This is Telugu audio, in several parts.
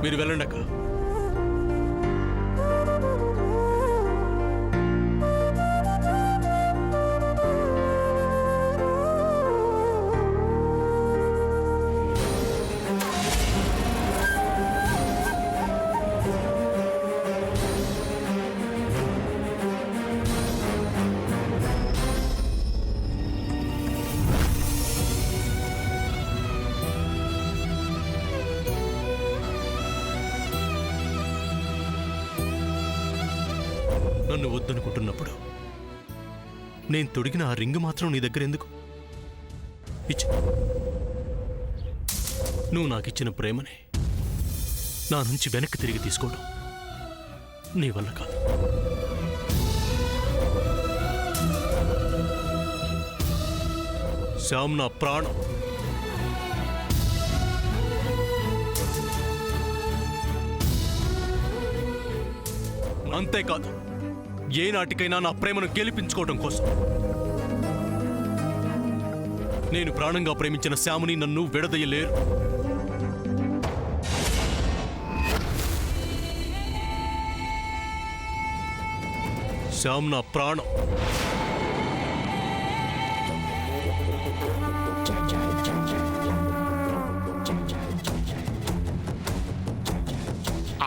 మీరు వెళ్ళండి అక్క. నన్ను వద్దనుకుంటున్నప్పుడు నేను తొడిగిన ఆ రింగ్ మాత్రం నీ దగ్గర ఎందుకు? ఇచ్చి నువ్వు నాకిచ్చిన ప్రేమని నా నుంచి వెనక్కి తిరిగి తీసుకోవడం నీ వల్ల కాదు. శ్యామ్ నా ప్రాణం. అంతేకాదు, ఏ నాటికైనా నా ప్రేమను గెలిపించుకోవడం కోసం నేను ప్రాణంగా ప్రేమించిన శ్యాముని నన్ను విడదయ్యలేరు. శ్యామ్ నా ప్రాణం.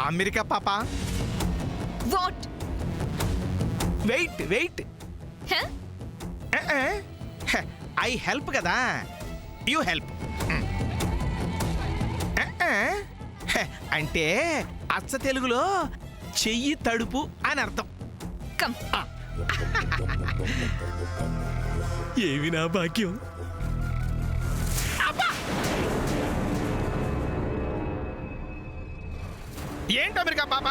అమెరికా పాపా, what? Wait wait, I help కదా, యూ హెల్ప్. అంటే అచ్చ తెలుగులో చెయ్యి తడుపు అని అర్థం. కమ్. ఏమి నా భాగ్యం. ఏంటి అమెరికా పాప,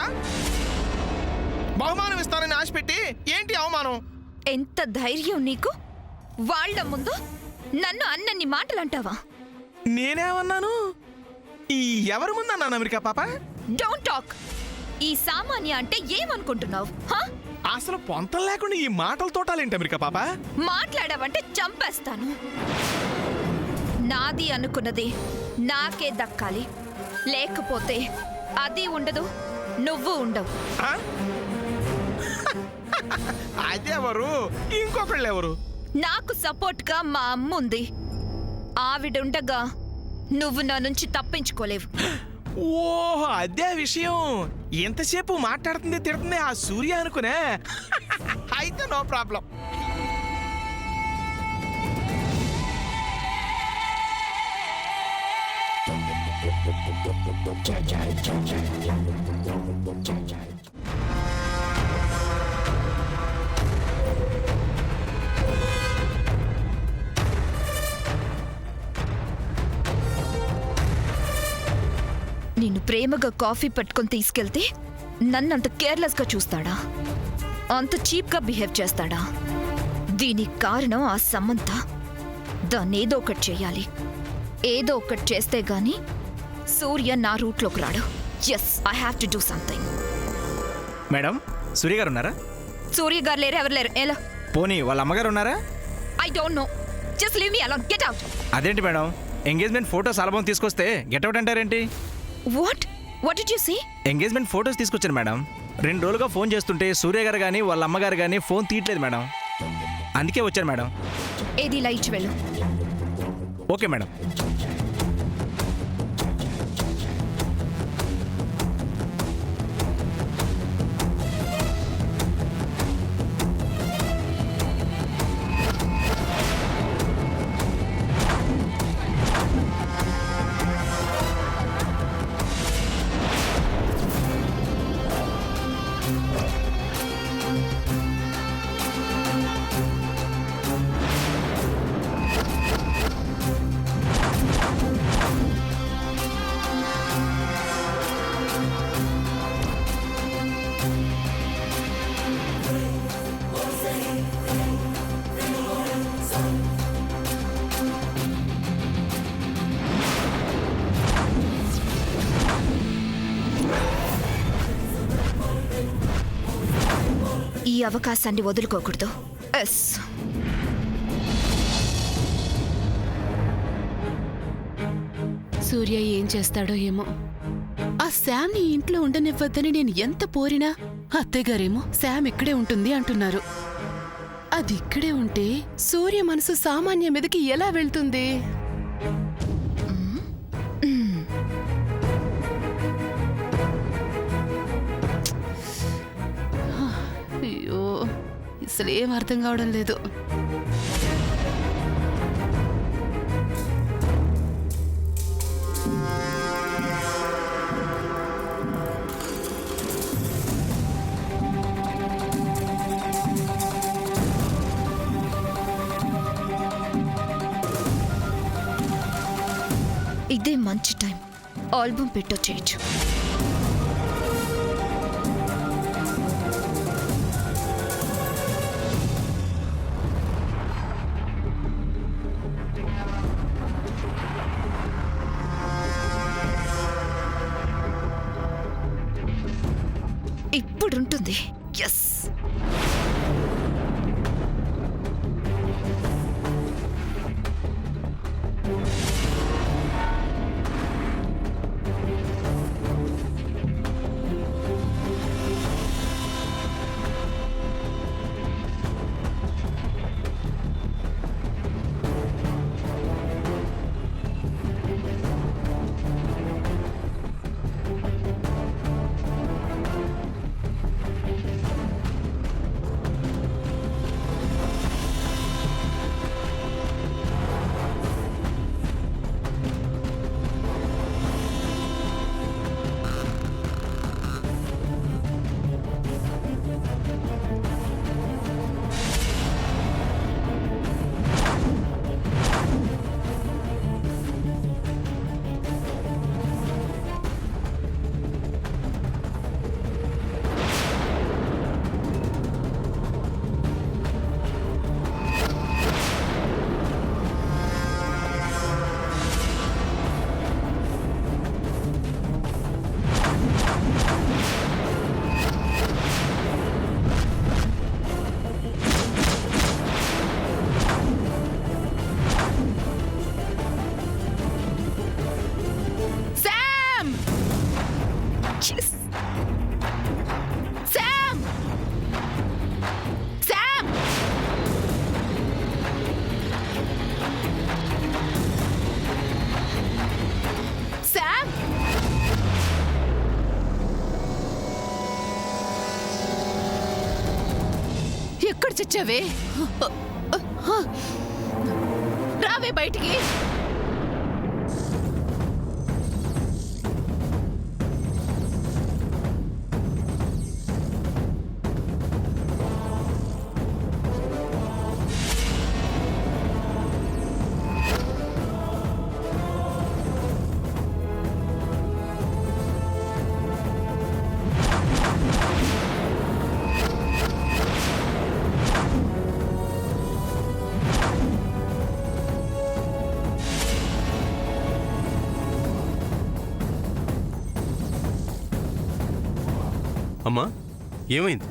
బహుమానం ఇస్తానని ఆశపెట్టి ఏంటి అవమానం? ఎంత ధైర్యం నీకు? వాళ్ళ ముందు నన్ను అన్నన్ని మాటలు అంటావా? నేనేమన్నాను? ఈ ఎవరి ముందన్నాను అమెరికా పాప? Don't talk. ఈ సామాన్య అంటే ఏమనుకుంటున్నావు? అసలు పొంతం లేకుండా ఈ మాటల తోటాలేంటి అమెరికా పాప? మాట్లాడావంటే చంపేస్తాను. నాది అనుకున్నది నాకే దక్కాలి, లేకపోతే అది ఉండదు, నువ్వు ఉండవు. అదెవరు? ఇంకొకళ్ళు ఎవరు? నాకు సపోర్ట్ గా మా అమ్మ ఉంది. ఆవిడుండగా నువ్వు నా నుంచి తప్పించుకోలేవు. ఓహో, అదే విషయం. ఎంతసేపు మాట్లాడుతుంది తిడుతుంది ఆ సూర్య అనుకునే. అయితే నో ప్రాబ్లం. నిన్ను ప్రేమగా కాఫీ పట్టుకొని తీసుకెళ్తే నన్నంత కేర్లెస్ గా చూస్తాడా? అంత చీప్ గా బిహేవ్ చేస్తాడా? దీనికి కారణం ఆ సమంత. దాన్నేదో ఒకటి చేయాలి. ఏదో ఒకటి చేస్తే గాని సూర్య నా రూట్లోకి రాడు. Yes, I have to do something. Madam, Surya గారు ఉన్నారా? సూర్య గారు లేరు, ఎవరు లేరు. ఎలా? పోనీ వాళ్ళ అమ్మగారు ఉన్నారా? I don't know. Just leave me alone. Get out. అదేంటి మేడం, ఎంగేజ్మెంట్ ఫోటోస్ ఆల్బమ్ తీసుకొస్తే గెట్ అవుట్ అంటారేంటి? What did you say? Engagement photos తీసుకొచ్చాను మేడం. 2 రోజులుగా ఫోన్ చేస్తుంటే సూర్య గారు కానీ వాళ్ళ అమ్మగారు కానీ ఫోన్ తీయట్లేదు మేడం. అందుకే వచ్చాను మేడం. ఏది లైట్ వెళ్ళు. Okay madam. ఈ అవకాశాన్ని వదులుకోకూడదు. ఎస్. సూర్య ఏం చేస్తాడో ఏమో. ఆ శామ్ని ఈ ఇంట్లో ఉండనివ్వద్దని నేను ఎంత పోరినా అత్తయ్యగారేమో శామ్ ఇక్కడే ఉంటుంది అంటున్నారు. అది ఇక్కడే ఉంటే సూర్య మనసు సామాన్య మీదకి ఎలా వెళ్తుంది? అయ్యో, అసలేం అర్థం కావడం లేదు. ఇదే మంచి టైం, ఆల్బమ్ పెట్టొచ్చేయచ్చు. ఇప్పుడుంటుంది. ఎస్, ఎక్కడ చచ్చావే? రావే బయటికి. అమ్మా, ఏమైంది?